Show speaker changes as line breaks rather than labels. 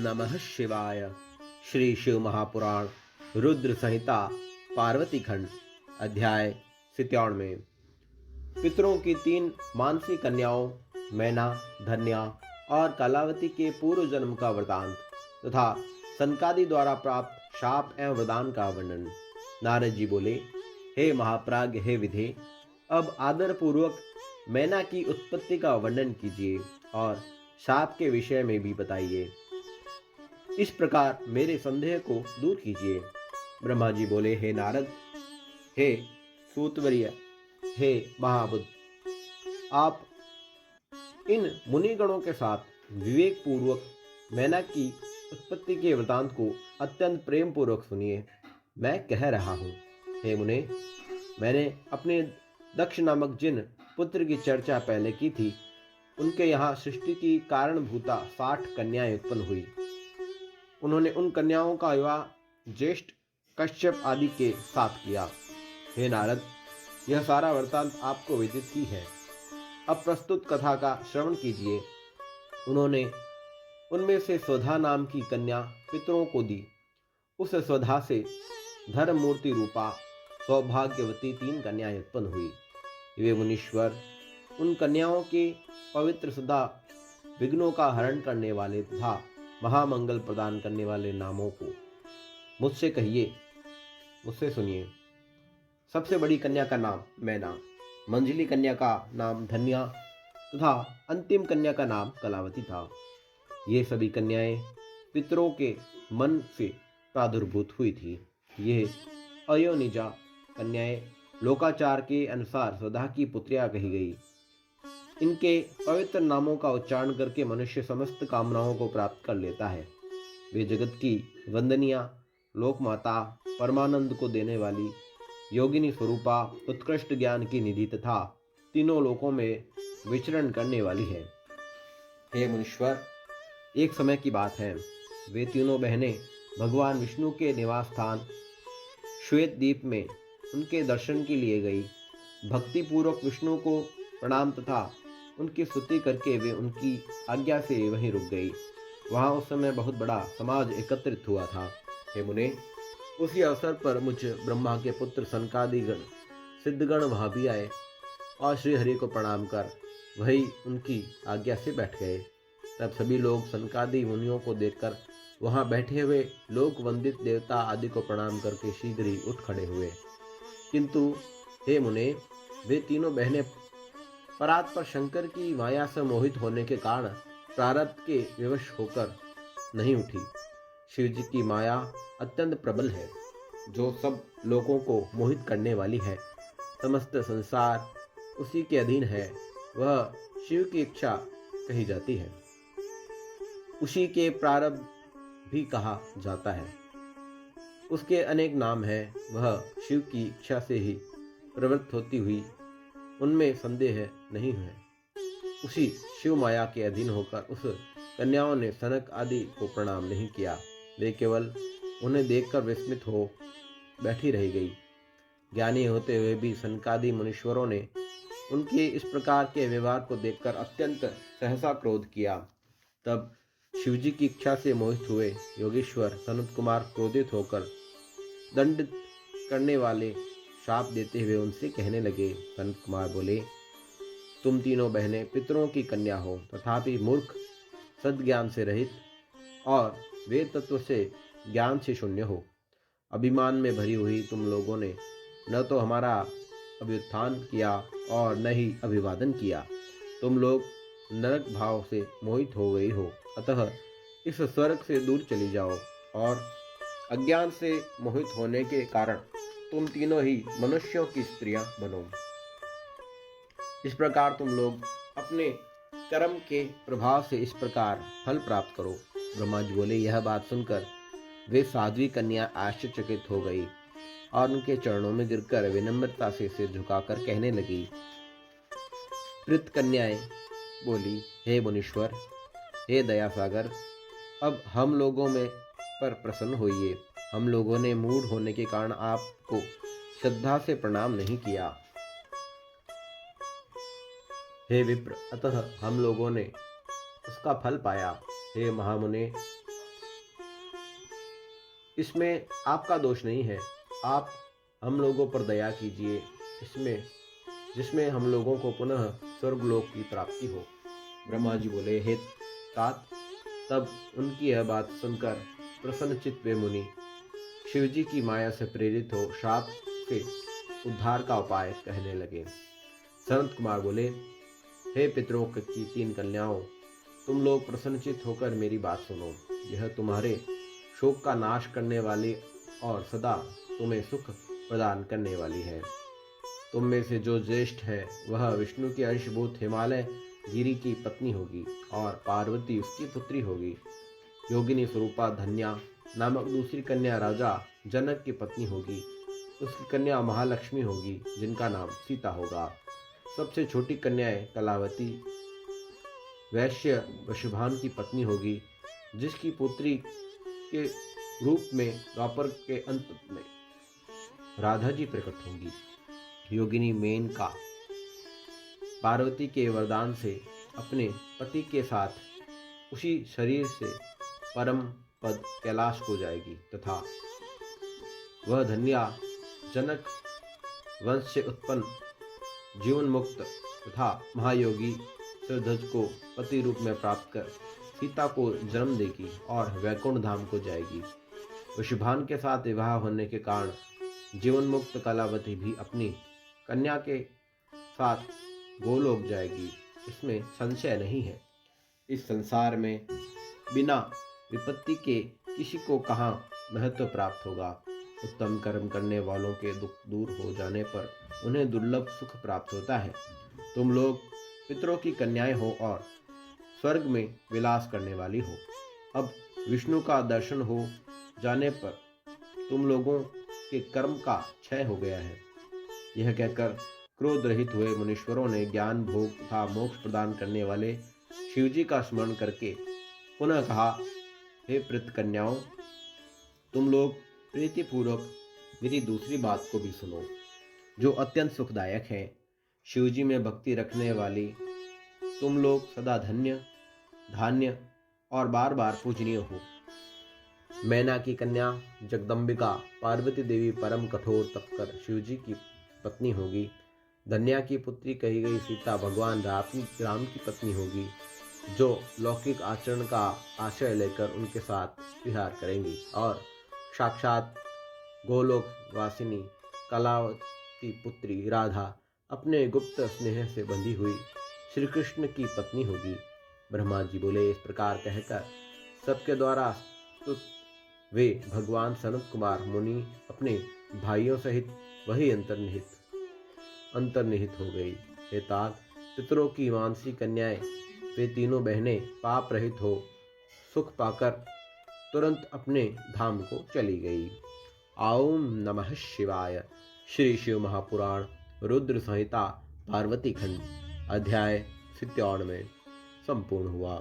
नमः शिवाय। श्री शिव महापुराण रुद्र संहिता पार्वती खंड अध्याय 97 पितरों की 3 मानसी कन्याओं मैना, धन्या और कलावती के पूर्व जन्म का वृतांत तथा सनकादि द्वारा प्राप्त शाप एवं वरदान का वर्णन। नारद जी बोले, हे महाप्राज्ञ, हे विधे, अब आदर पूर्वक मैना की उत्पत्ति का वर्णन कीजिए और शाप के विषय में भी बताइए। इस प्रकार मेरे संदेह को दूर कीजिए। ब्रह्मा जी बोले, हे नारद, हे सूतवर्य, हे महाबुद्ध, आप इन मुनिगणों के साथ विवेक पूर्वक मैना की उत्पत्ति के वृतांत को अत्यंत प्रेम पूर्वक सुनिए। मैं कह रहा हूँ, हे मुने, मैंने अपने दक्ष नामक जिन पुत्र की चर्चा पहले की थी, उनके यहाँ सृष्टि की कारणभूता 60 कन्याएं उत्पन्न हुई। उन्होंने उन कन्याओं का विवाह ज्येष्ठ कश्यप आदि के साथ किया। हे नारद, यह सारा वृत्तांत आपको विदित ही है। अब प्रस्तुत कथा का श्रवण कीजिए। उन्होंने उनमें से स्वधा नाम की कन्या पितरों को दी। उस स्वधा से धर्म मूर्ति रूपा सौभाग्यवती 3 कन्याएं उत्पन्न हुई। वे मुनीश्वर, उन कन्याओं के पवित्र सदा विघ्नों का हरण करने वाले तथा महामंगल प्रदान करने वाले नामों को मुझसे कहिए, मुझसे सुनिए। सबसे बड़ी कन्या का नाम मैना, मंझली कन्या का नाम धन्या तथा अंतिम कन्या का नाम कलावती था। ये सभी कन्याएं पितरों के मन से प्रादुर्भूत हुई थी। ये अयोनिजा कन्याएं लोकाचार के अनुसार स्वधा की पुत्रियां कही गई। इनके पवित्र नामों का उच्चारण करके मनुष्य समस्त कामनाओं को प्राप्त कर लेता है। वे जगत की वंदनिया, लोक माता, परमानंद को देने वाली, योगिनी स्वरूपा, उत्कृष्ट ज्ञान की निधि तथा तीनों लोकों में विचरण करने वाली है। हे मुनीश्वर, एक समय की बात है, वे तीनों बहनें भगवान विष्णु के निवास स्थान श्वेत द्वीप में उनके दर्शन के लिए गई। भक्ति पूर्वक विष्णु को प्रणाम तथा उनकी स्तुति करके वे उनकी आज्ञा से वहीं रुक गई। वहाँ उस समय बहुत बड़ा समाज एकत्रित हुआ था। हे मुने, उसी अवसर पर मुझ ब्रह्मा के पुत्र सनकादिगण सिद्धगण वहाँ भी आए और श्री हरि को प्रणाम कर वही उनकी आज्ञा से बैठ गए। तब सभी लोग सनकादि मुनियों को देखकर वहाँ बैठे हुए लोक वंदित देवता आदि को प्रणाम करके शीघ्र ही उठ खड़े हुए। किंतु हे मुने, वे तीनों बहनें परात्पर शंकर की माया से मोहित होने के कारण प्रारब्ध के विवश होकर नहीं उठी। शिव जी की माया अत्यंत प्रबल है, जो सब लोगों को मोहित करने वाली है। समस्त संसार उसी के अधीन है। वह शिव की इच्छा कही जाती है, उसी के प्रारब्ध भी कहा जाता है। उसके अनेक नाम हैं। वह शिव की इच्छा से ही प्रवृत्त होती हुई, उनमें संदेह नहीं है। उसी शिव माया के अधीन होकर उस कन्याओं ने सनक आदि को प्रणाम नहीं किया। वे केवल उन्हें देखकर विस्मित हो बैठी रह गई। ज्ञानी होते हुए भी सनकादि मुनीश्वरों ने उनके इस प्रकार के व्यवहार को देखकर अत्यंत सहसा क्रोध किया। तब शिवजी की इच्छा से मोहित हुए योगेश्वर सनत कुमार क्रोधित होकर दंडित करने वाले शाप देते हुए उनसे कहने लगे। सनत कुमार बोले, तुम तीनों बहनें पितरों की कन्या हो, तथापि मूर्ख, सद्ज्ञान से रहित और वेद तत्व से ज्ञान से शून्य हो। अभिमान में भरी हुई तुम लोगों ने न तो हमारा अभ्युत्थान किया और न ही अभिवादन किया। तुम लोग नरक भाव से मोहित हो गई हो। अतः इस स्वर्ग से दूर चली जाओ और अज्ञान से मोहित होने के कारण तुम तीनों ही मनुष्यों की स्त्रियां बनो। इस प्रकार तुम लोग अपने कर्म के प्रभाव से इस प्रकार फल प्राप्त करो। ब्रह्मा जी बोले, यह बात सुनकर वे साध्वी कन्या आश्चर्यचकित हो गई और उनके चरणों में गिरकर विनम्रता से सिर झुकाकर कहने लगी। प्रीत कन्याएं बोली, हे मुनीश्वर, हे दया सागर, अब हम लोगों में पर प्रसन्न होइए। हम लोगों ने मूढ़ होने के कारण आपको श्रद्धा से प्रणाम नहीं किया। हे विप्र, अतः हम लोगों ने उसका फल पाया। हे महामुने, इसमें आपका दोष नहीं है। आप हम लोगों पर दया कीजिए, जिसमें हम लोगों को पुनः स्वर्गलोक की प्राप्ति हो। ब्रह्मा जी बोले, हे तात। तब उनकी यह बात सुनकर प्रसन्नचित्त वे मुनि शिवजी की माया से प्रेरित हो शाप से उद्धार का उपाय कहने लगे। सनत कुमार बोले, हे पितरों की 3 कन्याओं, तुम लोग प्रसन्नचित्त होकर मेरी बात सुनो। यह तुम्हारे शोक का नाश करने वाली और सदा तुम्हें सुख प्रदान करने वाली है। तुम में से जो ज्येष्ठ है वह विष्णु के अंशभूत हिमालय गिरी की पत्नी होगी और पार्वती उसकी पुत्री होगी। योगिनी स्वरूपा धन्या नामक दूसरी कन्या राजा जनक की पत्नी होगी। उसकी कन्या महालक्ष्मी होगी, जिनका नाम सीता होगा। सबसे छोटी कन्याएं कलावती वैश्य वृषभान की पत्नी होगी, जिसकी पुत्री के रूप में द्वापर के अंत में राधा जी प्रकट होंगी। योगिनी मेनका पार्वती के वरदान से अपने पति के साथ उसी शरीर से परम पद कैलाश को जाएगी तथा वह धन्या जनक वंश से उत्पन्न जीवन मुक्त तथा महायोगी सिरध्वज को पति रूप में प्राप्त कर सीता को जन्म देगी और वैकुंठ धाम को जाएगी। वृषभान के साथ विवाह होने के कारण जीवन मुक्त कलावती भी अपनी कन्या के साथ गोलोक जाएगी, इसमें संशय नहीं है। इस संसार में बिना विपत्ति के किसी को कहाँ महत्व प्राप्त होगा। उत्तम कर्म करने वालों के दुख दूर हो जाने पर उन्हें दुर्लभ सुख प्राप्त होता है। तुम लोग पितरों की कन्याएं हो और स्वर्ग में विलास करने वाली हो। अब विष्णु का दर्शन हो जाने पर तुम लोगों के कर्म का क्षय हो गया है। यह कहकर क्रोध रहित हुए मुनीश्वरों ने ज्ञान भोग तथा मोक्ष प्रदान करने वाले शिवजी का स्मरण करके पुनः कहा, हे प्रीत कन्याओं, तुम लोग प्रीतिपूर्वक मेरी दूसरी बात को भी सुनो, जो अत्यंत सुखदायक है। शिवजी में भक्ति रखने वाली तुम लोग सदा धन्य, धान्य और बार बार पूजनीय हो। मैना की कन्या जगदम्बिका पार्वती देवी परम कठोर तप कर शिवजी की पत्नी होगी। धन्या की पुत्री कही गई सीता भगवान राम की पत्नी होगी, जो लौकिक आचरण का आश्रय लेकर उनके साथ विहार करेंगी। और साक्षात गोलोक वासिनी कलावती पुत्री राधा अपने गुप्त स्नेह से बंधी हुई श्री कृष्ण की पत्नी होगी। ब्रह्मा जी बोले, इस प्रकार कहकर सबके द्वारा स्तुत वे भगवान सनत कुमार मुनि अपने भाइयों सहित वही अंतर्निहित हो गई। हे तात, पितरों की मानसी कन्याएं वे तीनों बहनें पाप रहित हो सुख पाकर तुरंत अपने धाम को चली गई। ओम नमः शिवाय। श्री शिव महापुराण रुद्र संहिता पार्वती खंड अध्याय 57 संपूर्ण हुआ।